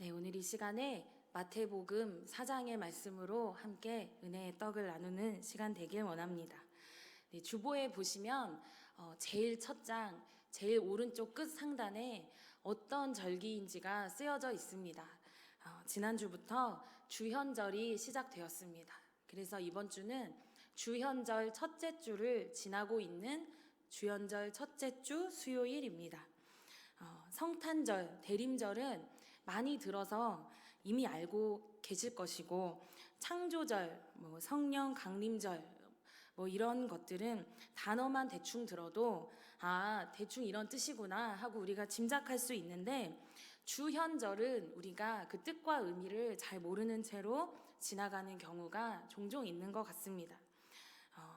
네, 오늘 이 시간에 마태복음 4장의 말씀으로 함께 은혜의 떡을 나누는 시간 되길 원합니다. 네, 주보에 보시면 제일 첫 장, 제일 오른쪽 끝 상단에 어떤 절기인지가 쓰여져 있습니다. 지난주부터 주현절이 시작되었습니다. 그래서 이번 주는 주현절 첫째 주를 지나고 있는 주현절 첫째 주 수요일입니다. 성탄절, 대림절은 많이 들어서 이미 알고 계실 것이고, 창조절, 성령 강림절, 이런 것들은 단어만 대충 들어도 대충 이런 뜻이구나 하고 우리가 짐작할 수 있는데, 주현절은 우리가 그 뜻과 의미를 잘 모르는 채로 지나가는 경우가 종종 있는 것 같습니다.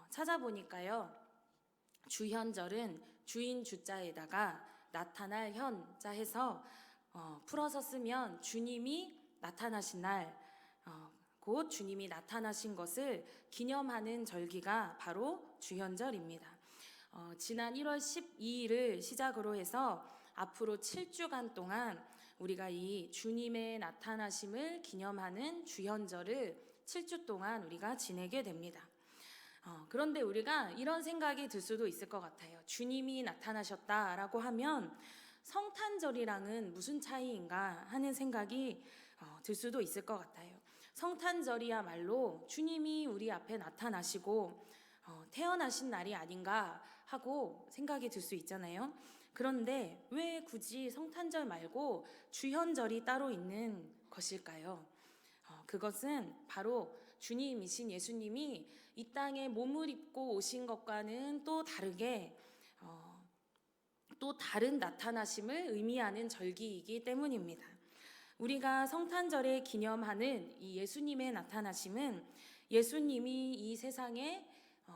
찾아보니까요, 주현절은 주인 주자에다가 나타날 현자 해서 풀어서 쓰면 주님이 나타나신 날, 곧 주님이 나타나신 것을 기념하는 절기가 바로 주현절입니다. 지난 1월 12일을 시작으로 해서 앞으로 7주간 동안 우리가 이 주님의 나타나심을 기념하는 주현절을 7주 동안 우리가 지내게 됩니다. 그런데 우리가 이런 생각이 들 수도 있을 것 같아요. 주님이 나타나셨다라고 하면 성탄절이랑은 무슨 차이인가 하는 생각이 들 수도 있을 것 같아요. 성탄절이야말로 주님이 우리 앞에 나타나시고 태어나신 날이 아닌가 하고 생각이 들 수 있잖아요. 그런데 왜 굳이 성탄절 말고 주현절이 따로 있는 것일까요? 그것은 바로 주님이신 예수님이 이 땅에 몸을 입고 오신 것과는 또 다르게 또 다른 나타나심을 의미하는 절기이기 때문입니다. 우리가 성탄절에 기념하는 이 예수님의 나타나심은 예수님이 이 세상에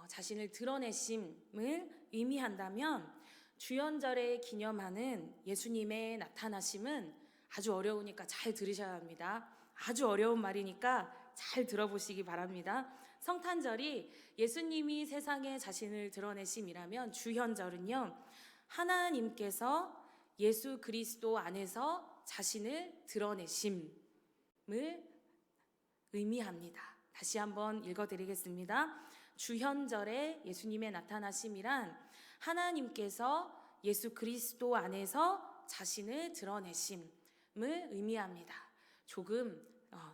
자신을 드러내심을 의미한다면, 주현절에 기념하는 예수님의 나타나심은 아주 어려우니까 잘 들으셔야 합니다. 아주 어려운 말이니까 잘 들어보시기 바랍니다. 성탄절이 예수님이 세상에 자신을 드러내심이라면, 주현절은요, 하나님께서 예수 그리스도 안에서 자신을 드러내심을 의미합니다. 다시 한번 읽어드리겠습니다. 주현절에 예수님의 나타나심이란 하나님께서 예수 그리스도 안에서 자신을 드러내심을 의미합니다. 조금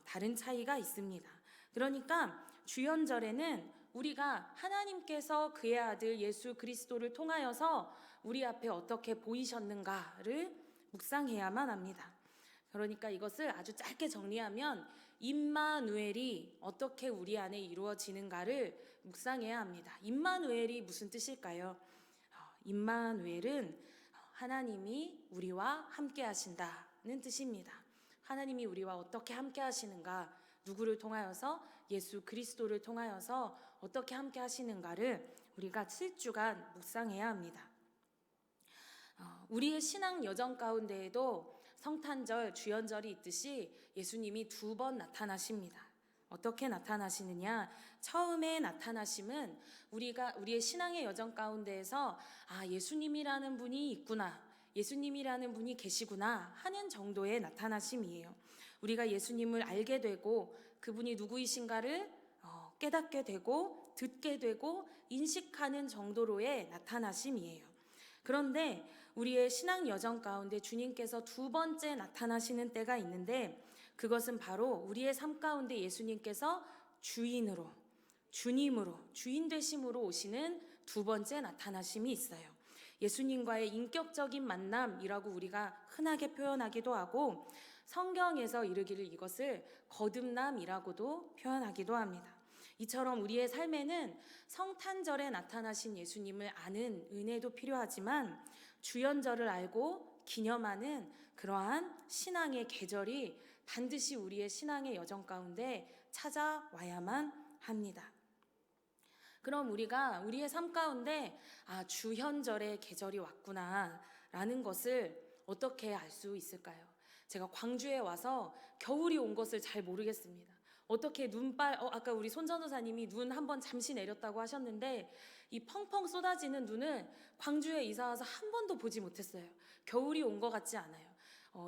다른 차이가 있습니다. 그러니까 주현절에는 우리가 하나님께서 그의 아들 예수 그리스도를 통하여서 우리 앞에 어떻게 보이셨는가를 묵상해야만 합니다. 그러니까 이것을 아주 짧게 정리하면 임마누엘이 어떻게 우리 안에 이루어지는가를 묵상해야 합니다. 임마누엘이 무슨 뜻일까요? 임마누엘은 하나님이 우리와 함께 하신다는 뜻입니다. 하나님이 우리와 어떻게 함께 하시는가, 누구를 통하여서? 예수 그리스도를 통하여서 어떻게 함께 하시는가를 우리가 7주간 묵상해야 합니다. 우리의 신앙 여정 가운데에도 성탄절, 주현절이 있듯이 예수님이 2번 나타나십니다. 어떻게 나타나시느냐? 처음에 나타나심은 우리의 신앙의 여정 가운데에서 예수님이라는 분이 있구나, 예수님이라는 분이 계시구나 하는 정도의 나타나심이에요. 우리가 예수님을 알게 되고 그분이 누구이신가를 깨닫게 되고 듣게 되고 인식하는 정도로의 나타나심이에요. 그런데 우리의 신앙 여정 가운데 주님께서 2번째 나타나시는 때가 있는데, 그것은 바로 우리의 삶 가운데 예수님께서 주인으로, 주님으로, 주인 되심으로 오시는 2번째 나타나심이 있어요. 예수님과의 인격적인 만남이라고 우리가 흔하게 표현하기도 하고, 성경에서 이르기를 이것을 거듭남이라고도 표현하기도 합니다. 이처럼 우리의 삶에는 성탄절에 나타나신 예수님을 아는 은혜도 필요하지만, 주현절을 알고 기념하는 그러한 신앙의 계절이 반드시 우리의 신앙의 여정 가운데 찾아와야만 합니다. 그럼 우리가 우리의 삶 가운데 주현절의 계절이 왔구나 라는 것을 어떻게 알 수 있을까요? 제가 광주에 와서 겨울이 온 것을 잘 모르겠습니다. 어떻게 아까 우리 손전도사님이 눈 한번 잠시 내렸다고 하셨는데, 이 펑펑 쏟아지는 눈을 광주에 이사 와서 한 번도 보지 못했어요. 겨울이 온 것 같지 않아요.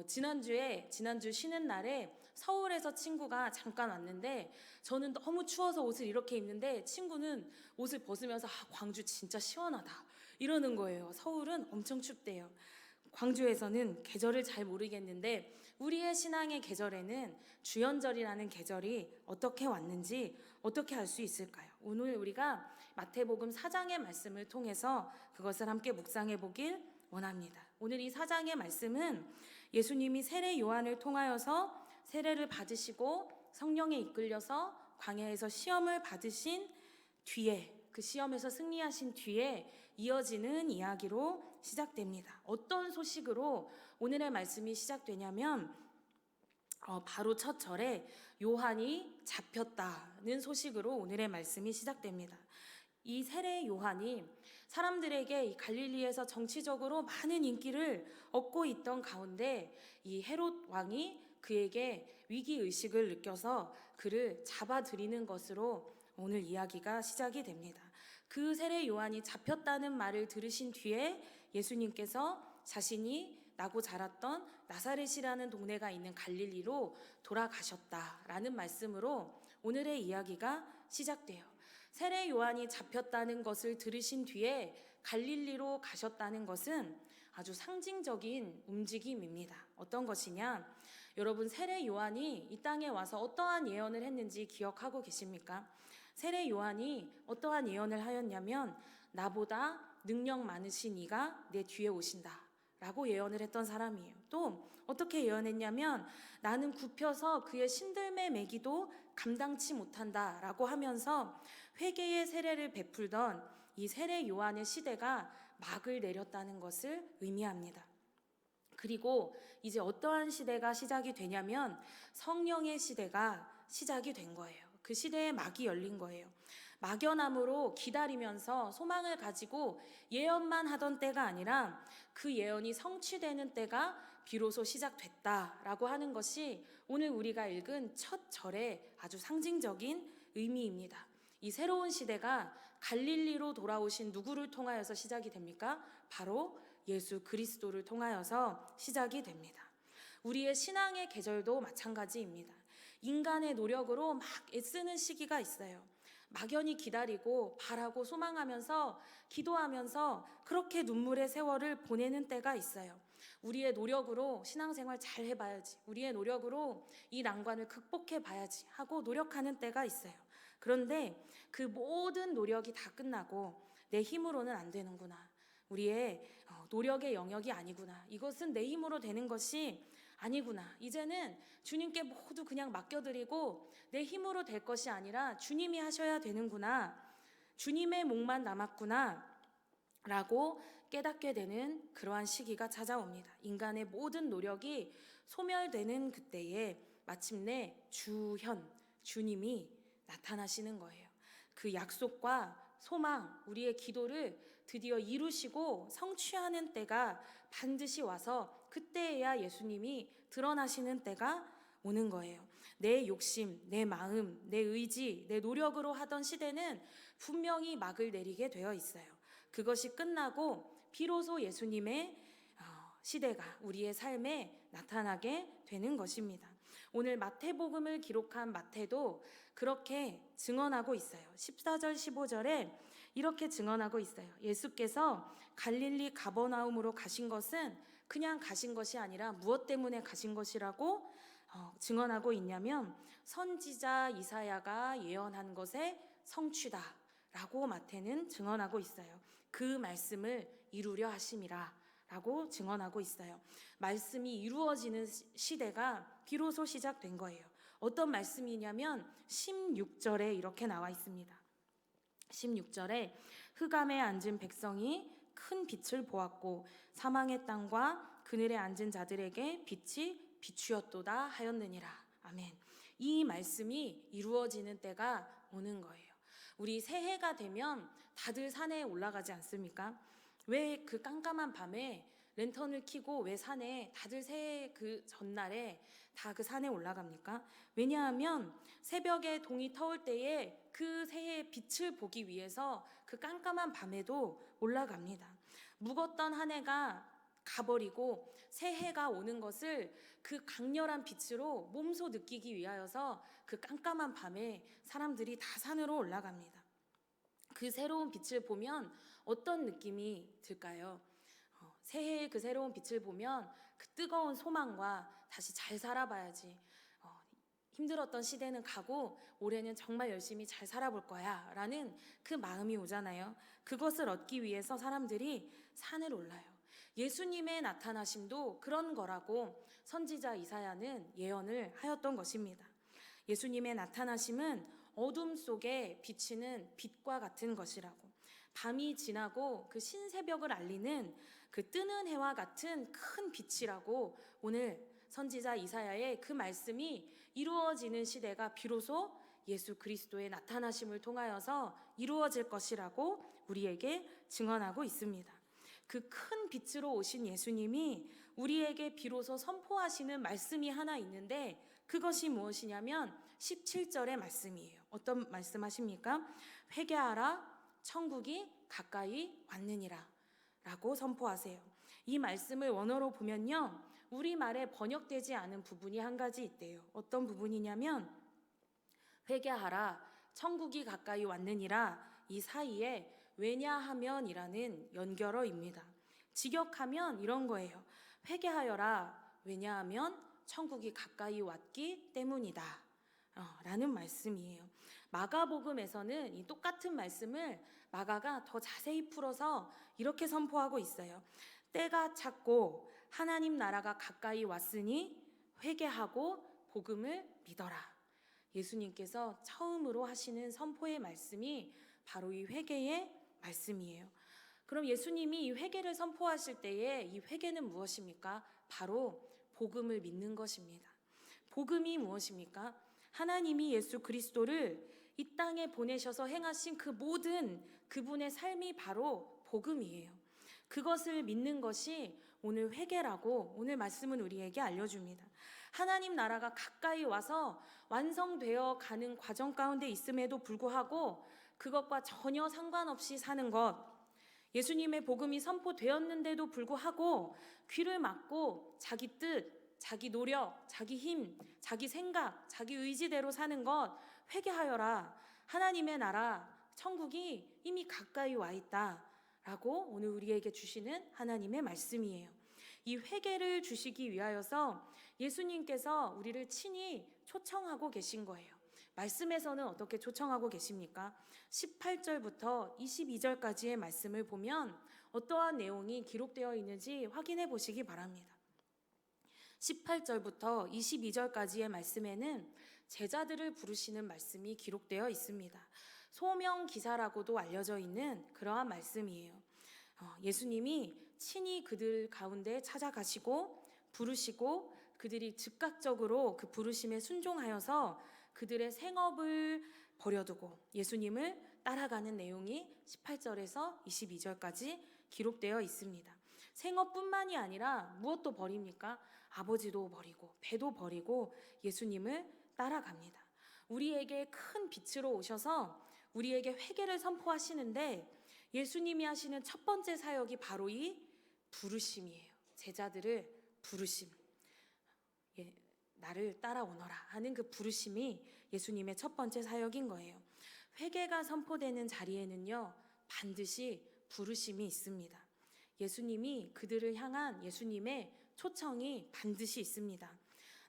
지난주 쉬는 날에 서울에서 친구가 잠깐 왔는데 저는 너무 추워서 옷을 이렇게 입는데 친구는 옷을 벗으면서 광주 진짜 시원하다 이러는 거예요. 서울은 엄청 춥대요. 광주에서는 계절을 잘 모르겠는데 우리의 신앙의 계절에는 주연절이라는 계절이 어떻게 왔는지 어떻게 알 수 있을까요? 오늘 우리가 마태복음 4장의 말씀을 통해서 그것을 함께 묵상해 보길 원합니다. 오늘 이 4장의 말씀은 예수님이 세례 요한을 통하여서 세례를 받으시고 성령에 이끌려서 광야에서 시험을 받으신 뒤에, 그 시험에서 승리하신 뒤에 이어지는 이야기로 시작됩니다. 어떤 소식으로 오늘의 말씀이 시작되냐면 바로 첫 절에 요한이 잡혔다는 소식으로 오늘의 말씀이 시작됩니다. 이 세례 요한이 사람들에게 이 갈릴리에서 정치적으로 많은 인기를 얻고 있던 가운데 이 헤롯 왕이 그에게 위기의식을 느껴서 그를 잡아들이는 것으로 오늘 이야기가 시작이 됩니다. 그 세례 요한이 잡혔다는 말을 들으신 뒤에 예수님께서 자신이 나고 자랐던 나사렛이라는 동네가 있는 갈릴리로 돌아가셨다라는 말씀으로 오늘의 이야기가 시작돼요. 세례 요한이 잡혔다는 것을 들으신 뒤에 갈릴리로 가셨다는 것은 아주 상징적인 움직임입니다. 어떤 것이냐? 여러분, 세례 요한이 이 땅에 와서 어떠한 예언을 했는지 기억하고 계십니까? 세례 요한이 어떠한 예언을 하였냐면 나보다 능력 많으신 이가 내 뒤에 오신다 라고 예언을 했던 사람이에요. 또 어떻게 예언했냐면 나는 굽혀서 그의 신들매 매기도 감당치 못한다 라고 하면서 회개의 세례를 베풀던 이 세례 요한의 시대가 막을 내렸다는 것을 의미합니다. 그리고 이제 어떠한 시대가 시작이 되냐면 성령의 시대가 시작이 된 거예요. 그 시대의 막이 열린 거예요. 막연함으로 기다리면서 소망을 가지고 예언만 하던 때가 아니라 그 예언이 성취되는 때가 비로소 시작됐다라고 하는 것이 오늘 우리가 읽은 첫 절의 아주 상징적인 의미입니다. 이 새로운 시대가 갈릴리로 돌아오신 누구를 통하여서 시작이 됩니까? 바로 예수 그리스도를 통하여서 시작이 됩니다. 우리의 신앙의 계절도 마찬가지입니다. 인간의 노력으로 막 애쓰는 시기가 있어요. 막연히 기다리고 바라고 소망하면서 기도하면서 그렇게 눈물의 세월을 보내는 때가 있어요. 우리의 노력으로 신앙생활 잘 해봐야지, 우리의 노력으로 이 난관을 극복해 봐야지 하고 노력하는 때가 있어요. 그런데 그 모든 노력이 다 끝나고 내 힘으로는 안 되는구나, 우리의 노력의 영역이 아니구나, 이것은 내 힘으로 되는 것이 아니구나, 이제는 주님께 모두 그냥 맡겨드리고 내 힘으로 될 것이 아니라 주님이 하셔야 되는구나, 주님의 목만 남았구나 라고 깨닫게 되는 그러한 시기가 찾아옵니다. 인간의 모든 노력이 소멸되는 그때에 마침내 주님이 나타나시는 거예요. 그 약속과 소망, 우리의 기도를 드디어 이루시고 성취하는 때가 반드시 와서 그때에야 예수님이 드러나시는 때가 오는 거예요. 내 욕심, 내 마음, 내 의지, 내 노력으로 하던 시대는 분명히 막을 내리게 되어 있어요. 그것이 끝나고 비로소 예수님의 시대가 우리의 삶에 나타나게 되는 것입니다. 오늘 마태복음을 기록한 마태도 그렇게 증언하고 있어요. 14절 15절에 이렇게 증언하고 있어요. 예수께서 갈릴리 가버나움으로 가신 것은 그냥 가신 것이 아니라 무엇 때문에 가신 것이라고 증언하고 있냐면 선지자 이사야가 예언한 것의 성취다 라고 마태는 증언하고 있어요. 그 말씀을 이루려 하심이라 라고 증언하고 있어요. 말씀이 이루어지는 시대가 비로소 시작된 거예요. 어떤 말씀이냐면 16절에 이렇게 나와 있습니다. 16절에 흑암에 앉은 백성이 큰 빛을 보았고 사망의 땅과 그늘에 앉은 자들에게 빛이 비추었도다 하였느니라. 아멘. 이 말씀이 이루어지는 때가 오는 거예요. 우리 새해가 되면 다들 산에 올라가지 않습니까? 왜 그 깜깜한 밤에 랜턴을 켜고 왜 산에 다들 새해 그 전날에 다 그 산에 올라갑니까? 왜냐하면 새벽에 동이 터올 때에 그 새해의 빛을 보기 위해서 그 깜깜한 밤에도 올라갑니다. 묵었던 한 해가 가버리고 새해가 오는 것을 그 강렬한 빛으로 몸소 느끼기 위하여서 그 깜깜한 밤에 사람들이 다 산으로 올라갑니다. 그 새로운 빛을 보면 어떤 느낌이 들까요? 새해의 그 새로운 빛을 보면 그 뜨거운 소망과 다시 잘 살아봐야지, 힘들었던 시대는 가고 올해는 정말 열심히 잘 살아볼 거야 라는 그 마음이 오잖아요. 그것을 얻기 위해서 사람들이 산을 올라요. 예수님의 나타나심도 그런 거라고 선지자 이사야는 예언을 하였던 것입니다. 예수님의 나타나심은 어둠 속에 비치는 빛과 같은 것이라고, 밤이 지나고 그 신새벽을 알리는 그 뜨는 해와 같은 큰 빛이라고, 오늘 선지자 이사야의 그 말씀이 이루어지는 시대가 비로소 예수 그리스도의 나타나심을 통하여서 이루어질 것이라고 우리에게 증언하고 있습니다. 그 큰 빛으로 오신 예수님이 우리에게 비로소 선포하시는 말씀이 하나 있는데, 그것이 무엇이냐면 17절의 말씀이에요. 어떤 말씀하십니까? 회개하라, 천국이 가까이 왔느니라 라고 선포하세요. 이 말씀을 원어로 보면요, 우리말에 번역되지 않은 부분이 한 가지 있대요. 어떤 부분이냐면 회개하라, 천국이 가까이 왔느니라, 이 사이에 왜냐하면이라는 연결어입니다. 직역하면 이런 거예요. 회개하여라, 왜냐하면 천국이 가까이 왔기 때문이다 라는 말씀이에요. 마가복음에서는 이 똑같은 말씀을 마가가 더 자세히 풀어서 이렇게 선포하고 있어요. 때가 찼고 하나님 나라가 가까이 왔으니 회개하고 복음을 믿어라. 예수님께서 처음으로 하시는 선포의 말씀이 바로 이 회개의 말씀이에요. 그럼 예수님이 이 회개를 선포하실 때에 이 회개는 무엇입니까? 바로 복음을 믿는 것입니다. 복음이 무엇입니까? 하나님이 예수 그리스도를 이 땅에 보내셔서 행하신 그 모든 그분의 삶이 바로 복음이에요. 그것을 믿는 것이 오늘 회개라고 오늘 말씀은 우리에게 알려줍니다. 하나님 나라가 가까이 와서 완성되어 가는 과정 가운데 있음에도 불구하고 그것과 전혀 상관없이 사는 것, 예수님의 복음이 선포되었는데도 불구하고 귀를 막고 자기 뜻, 자기 노력, 자기 힘, 자기 생각, 자기 의지대로 사는 것, 회개하여라. 하나님의 나라, 천국이 이미 가까이 와 있다 라고 오늘 우리에게 주시는 하나님의 말씀이에요. 이 회개를 주시기 위하여서 예수님께서 우리를 친히 초청하고 계신 거예요. 말씀에서는 어떻게 초청하고 계십니까? 18절부터 22절까지의 말씀을 보면 어떠한 내용이 기록되어 있는지 확인해 보시기 바랍니다. 18절부터 22절까지의 말씀에는 제자들을 부르시는 말씀이 기록되어 있습니다. 소명 기사라고도 알려져 있는 그러한 말씀이에요. 예수님이 친히 그들 가운데 찾아가시고 부르시고 그들이 즉각적으로 그 부르심에 순종하여서 그들의 생업을 버려두고 예수님을 따라가는 내용이 18절에서 22절까지 기록되어 있습니다. 생업뿐만이 아니라 무엇도 버립니까? 아버지도 버리고 배도 버리고 예수님을 따라갑니다. 우리에게 큰 빛으로 오셔서 우리에게 회개를 선포하시는데 예수님이 하시는 첫 번째 사역이 바로 이 부르심이에요. 제자들을 부르심. 나를 따라오너라 하는 그 부르심이 예수님의 첫 번째 사역인 거예요. 회개가 선포되는 자리에는요, 반드시 부르심이 있습니다. 예수님이 그들을 향한 예수님의 초청이 반드시 있습니다.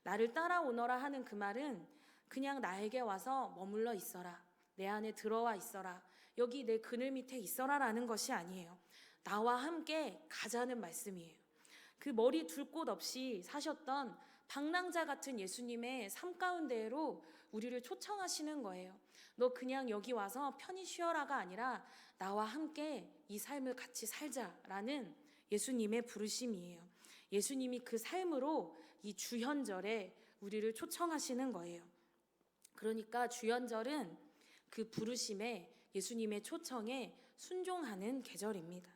나를 따라오너라 하는 그 말은 그냥 나에게 와서 머물러 있어라, 내 안에 들어와 있어라, 여기 내 그늘 밑에 있어라 라는 것이 아니에요. 나와 함께 가자는 말씀이에요. 그 머리 둘 곳 없이 사셨던 방랑자 같은 예수님의 삶 가운데로 우리를 초청하시는 거예요. 너 그냥 여기 와서 편히 쉬어라가 아니라 나와 함께 이 삶을 같이 살자라는 예수님의 부르심이에요. 예수님이 그 삶으로 이 주현절에 우리를 초청하시는 거예요. 그러니까 주현절은 그 부르심에, 예수님의 초청에 순종하는 계절입니다.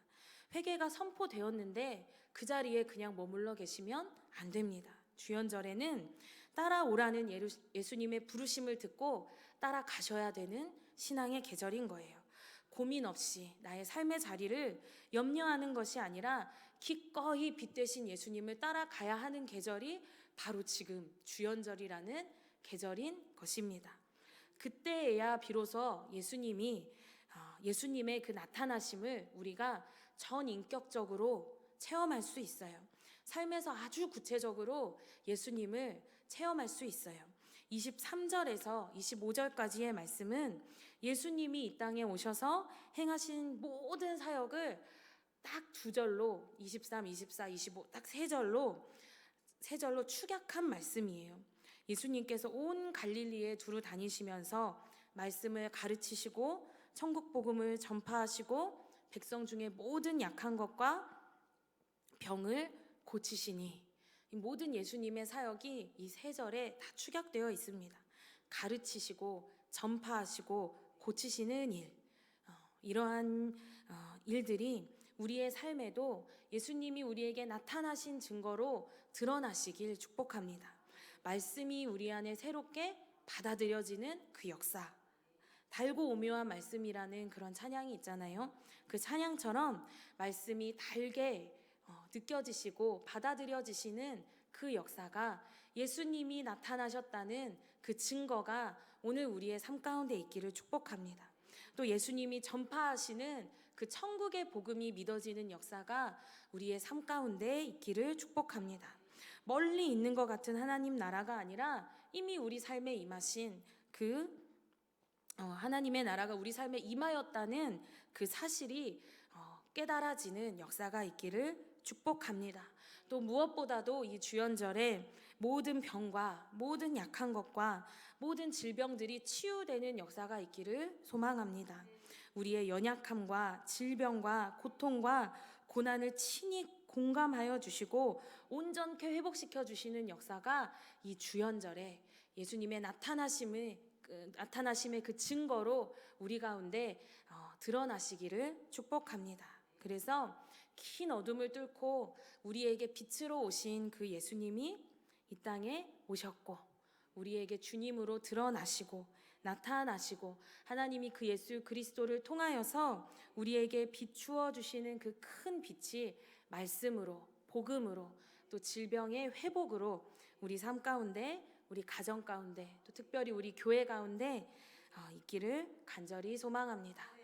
회개가 선포되었는데 그 자리에 그냥 머물러 계시면 안 됩니다. 주현절에는 따라오라는 예수님의 부르심을 듣고 따라가셔야 되는 신앙의 계절인 거예요. 고민 없이 나의 삶의 자리를 염려하는 것이 아니라 기꺼이 빛 되신 예수님을 따라가야 하는 계절이 바로 지금 주연절이라는 계절인 것입니다. 그때에야 비로소 예수님의 그 나타나심을 우리가 전인격적으로 체험할 수 있어요. 삶에서 아주 구체적으로 예수님을 체험할 수 있어요. 23절에서 25절까지의 말씀은 예수님이 이 땅에 오셔서 행하신 모든 사역을 딱 두 절로 23, 24, 25 딱 세 절로 축약한 말씀이에요. 예수님께서 온 갈릴리에 두루 다니시면서 말씀을 가르치시고 천국 복음을 전파하시고 백성 중에 모든 약한 것과 병을 고치시니, 이 모든 예수님의 사역이 이 세 절에 다 축약되어 있습니다. 가르치시고 전파하시고 고치시는 일, 이러한 일들이 우리의 삶에도 예수님이 우리에게 나타나신 증거로 드러나시길 축복합니다. 말씀이 우리 안에 새롭게 받아들여지는 그 역사, 달고 오묘한 말씀이라는 그런 찬양이 있잖아요. 그 찬양처럼 말씀이 달게 느껴지시고 받아들여지시는 그 역사가 예수님이 나타나셨다는 그 증거가 오늘 우리의 삶 가운데 있기를 축복합니다. 또 예수님이 전파하시는 그 천국의 복음이 믿어지는 역사가 우리의 삶 가운데 있기를 축복합니다. 멀리 있는 것 같은 하나님 나라가 아니라 이미 우리 삶에 임하신 그 하나님의 나라가 우리 삶에 임하였다는 그 사실이 깨달아지는 역사가 있기를 축복합니다. 또 무엇보다도 이 주연절에 모든 병과 모든 약한 것과 모든 질병들이 치유되는 역사가 있기를 소망합니다. 우리의 연약함과 질병과 고통과 고난을 친히 공감하여 주시고 온전케 회복시켜 주시는 역사가 이 주연절에 예수님의 나타나심의 그 증거로 우리 가운데 드러나시기를 축복합니다. 그래서 긴 어둠을 뚫고 우리에게 빛으로 오신 그 예수님이 이 땅에 오셨고 우리에게 주님으로 드러나시고 나타나시고 하나님이 그 예수 그리스도를 통하여서 우리에게 비추어 주시는 그 큰 빛이 말씀으로, 복음으로, 또 질병의 회복으로 우리 삶 가운데, 우리 가정 가운데, 또 특별히 우리 교회 가운데 있기를 간절히 소망합니다.